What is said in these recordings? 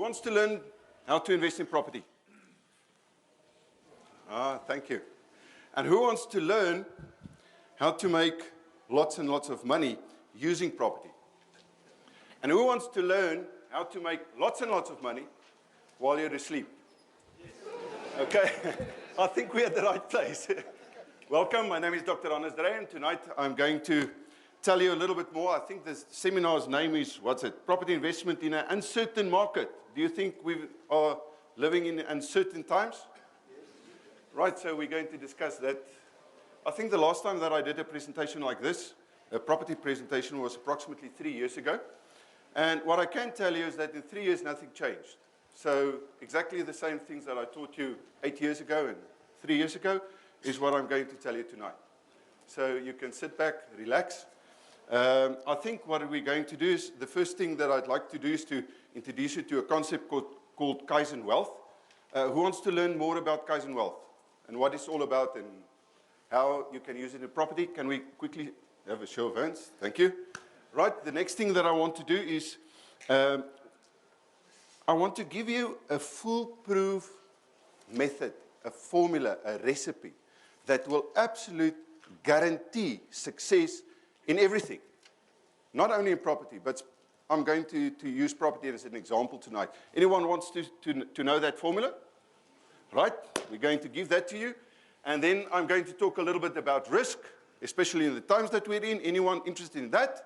Who wants to learn how to invest in property? Thank you. And who wants to learn how to make lots and lots of money using property? And who wants to learn how to make lots and lots of money while you're asleep? Okay, I think we're at the right place. Welcome, my name is Dr. Hannes Dreyer, and tonight I'm going to tell you a little bit more. I think the seminar's name is, Property Investment in an Uncertain Market. Do you think we are living in uncertain times? Right, so we're going to discuss that. I think the last time that I did a presentation like this, a property presentation, was approximately 3 years ago. And what I can tell you is that in 3 years, nothing changed. So exactly the same things that I taught you 8 years ago and 3 years ago is what I'm going to tell you tonight. So you can sit back, relax. I think what we're going to do is, the first thing that I'd like to do is to introduce you to a concept called Kaizen Wealth. Who wants to learn more about Kaizen Wealth and what it's all about and how you can use it in property? Can we quickly have a show of hands? Thank you. Right, the next thing that I want to do is I want to give you a foolproof method, a formula, a recipe that will absolutely guarantee success in everything. Not only in property, but I'm going to use property as an example tonight. Anyone wants to know that formula? Right, we're going to give that to you. And then I'm going to talk a little bit about risk, especially in the times that we're in. Anyone interested in that?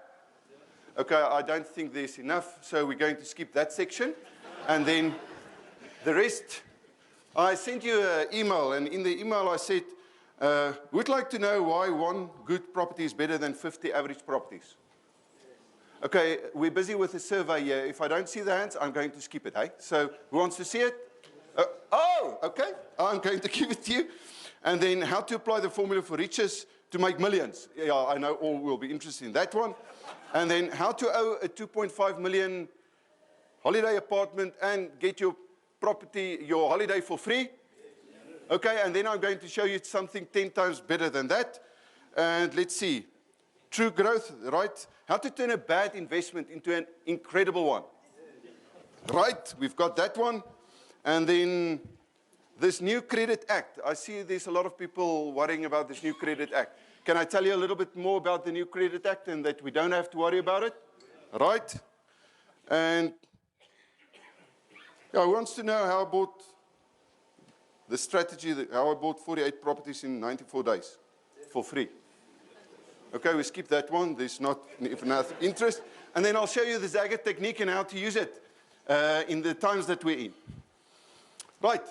Okay, I don't think there's enough, so we're going to skip that section. And then the rest, I sent you an email, and in the email I said, would like to know why one good property is better than 50 average properties. Okay, we're busy with a survey here. If I don't see the hands, I'm going to skip it, hey? So who wants to see it? Okay, I'm going to give it to you. And then how to apply the formula for riches to make millions. Yeah, I know all will be interested in that one. And then how to own a 2.5 million holiday apartment and get your property, your holiday for free. Okay, and then I'm going to show you something 10 times better than that. And let's see, true growth, right? How to turn a bad investment into an incredible one. Right, we've got that one. And then this new Credit Act. I see there's a lot of people worrying about this new Credit Act. Can I tell you a little bit more about the new Credit Act and that we don't have to worry about it? Right? And yeah, who wants to know how I bought the strategy, how I bought 48 properties in 94 days for free? Okay, we skip that one. There's not enough interest. And then I'll show you the Zagat technique and how to use it in the times that we're in. Right.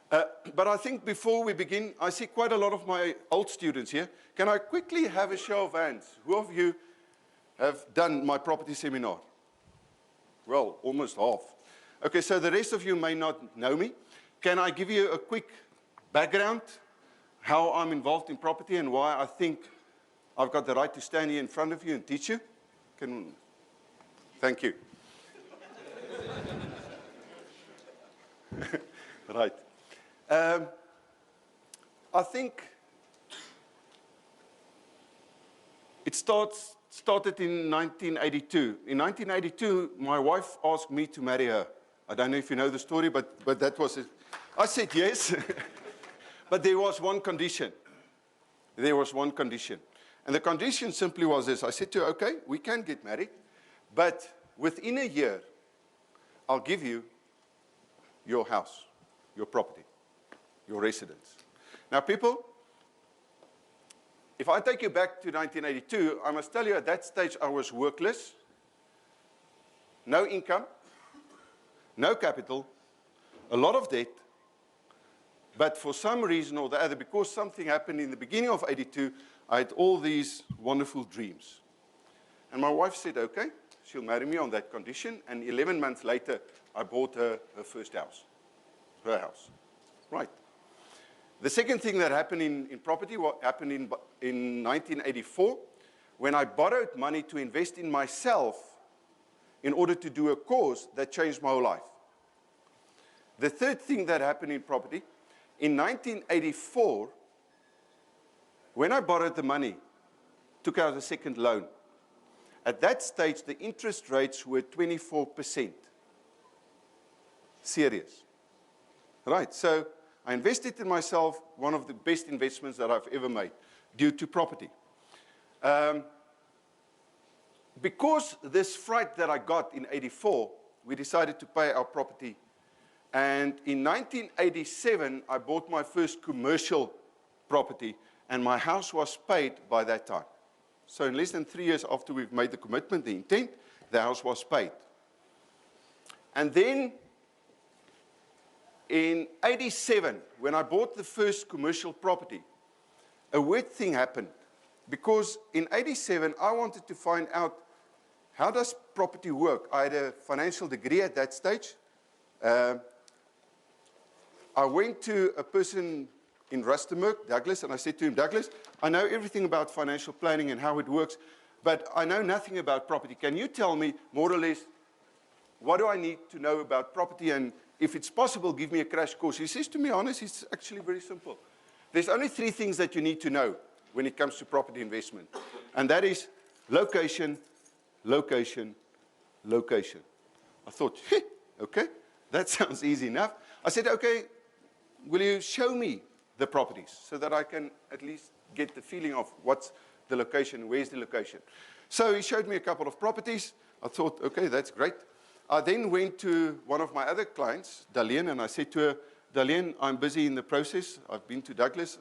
But I think before we begin, I see quite a lot of my old students here. Can I quickly have a show of hands? Who of you have done my property seminar? Well, almost half. Okay, so the rest of you may not know me. Can I give you a quick background, how I'm involved in property and why I think I've got the right to stand here in front of you and teach you? Thank you. Right. I think it started in 1982. In 1982, my wife asked me to marry her. I don't know if you know the story, but that was it. I said yes, but there was one condition. There was one condition. And the condition simply was this. I said to her, okay, we can get married, but within a year, I'll give you your house, your property, your residence. Now, people, if I take you back to 1982, I must tell you at that stage I was workless, no income, no capital, a lot of debt, but for some reason or the other, because something happened in the beginning of 82, I had all these wonderful dreams. And my wife said, okay, she'll marry me on that condition, and 11 months later, I bought her her first house, her house. Right. The second thing that happened in property happened in 1984, when I borrowed money to invest in myself in order to do a course that changed my whole life. The third thing that happened in property, in 1984, when I borrowed the money, took out a second loan, at that stage, the interest rates were 24%. serious. Right, so I invested in myself, one of the best investments that I've ever made, due to property. Because this fright that I got in '84, we decided to pay our property. And in 1987, I bought my first commercial property, and my house was paid by that time. So in less than 3 years after we've made the commitment, the intent, the house was paid. And then in '87, when I bought the first commercial property, a weird thing happened. Because in '87, I wanted to find out, how does property work? I had a financial degree at that stage. I went to a person in Rustenburg, Douglas, and I said to him, Douglas, I know everything about financial planning and how it works, but I know nothing about property. Can you tell me, more or less, what do I need to know about property? And if it's possible, give me a crash course. He says to me, honest, it's actually very simple. There's only 3 things that you need to know when it comes to property investment. And that is location, location, location. I thought, hey, okay, that sounds easy enough. I said, okay, will you show me the properties so that I can at least get the feeling of what's the location, where's the location? So he showed me a couple of properties. I thought, okay, that's great. I then went to one of my other clients, Darlene, and I said to her, Darlene, I'm busy in the process. I've been to Douglas.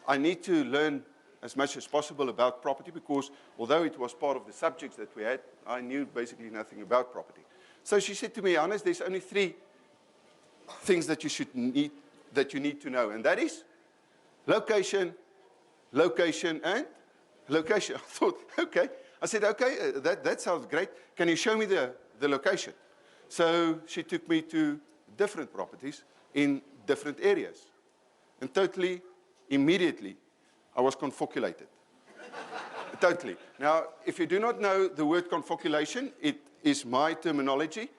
I need to learn as much as possible about property because although it was part of the subjects that we had, I knew basically nothing about property. So she said to me, Hannes, there's only 3 things that you need to know, and that is location, location, and location. I thought, okay. I said, okay, that sounds great. Can you show me the location? So she took me to different properties in different areas. And totally, immediately, I was confoculated. Totally. Now, if you do not know the word confoculation, it is my terminology.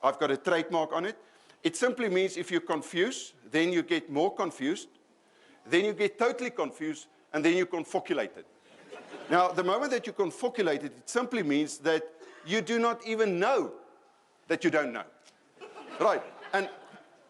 I've got a trademark on it. It simply means if you're confused, then you get more confused, then you get totally confused, and then you're confoculated. Now, the moment that you're confoculated, it simply means that you do not even know that you don't know. Right? And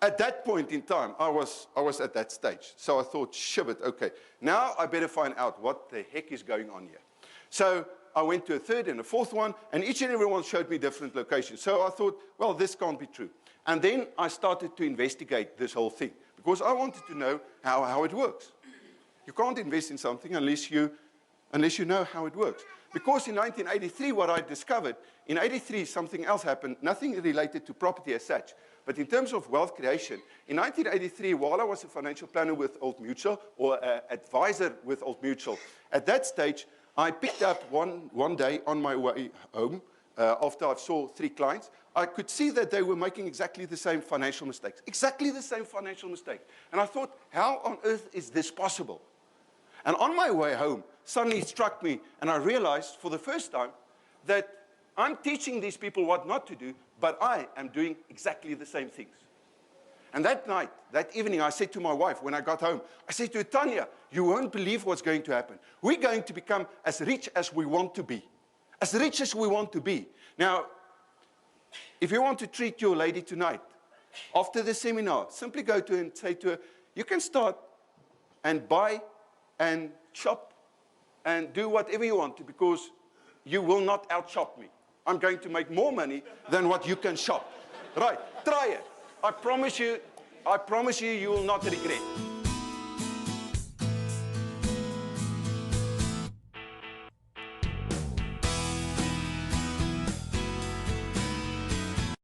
at that point in time, I was at that stage. So I thought, shibbit, okay. Now I better find out what the heck is going on here. So I went to a third and a fourth one, and each and every one showed me different locations. So I thought, well, this can't be true. And then I started to investigate this whole thing, because I wanted to know how it works. You can't invest in something unless you know how it works. Because in 1983, what I discovered, in '83, something else happened, nothing related to property as such. But in terms of wealth creation, in 1983, while I was a financial planner with Old Mutual, or an advisor with Old Mutual, at that stage, I picked up one day on my way home, after I saw 3 clients, I could see that they were making exactly the same financial mistakes. Exactly the same financial mistake. And I thought, how on earth is this possible? And on my way home, suddenly it struck me, and I realized for the first time that I'm teaching these people what not to do, but I am doing exactly the same things. And that night, that evening, I said to my wife when I got home, I said to her, Tanya, you won't believe what's going to happen. We're going to become as rich as we want to be. As rich as we want to be. Now, if you want to treat your lady tonight, after the seminar, simply go to her and say to her, you can start and buy and shop and do whatever you want to, because you will not outshop me. I'm going to make more money than what you can shop. Right, try it. I promise you, you will not regret.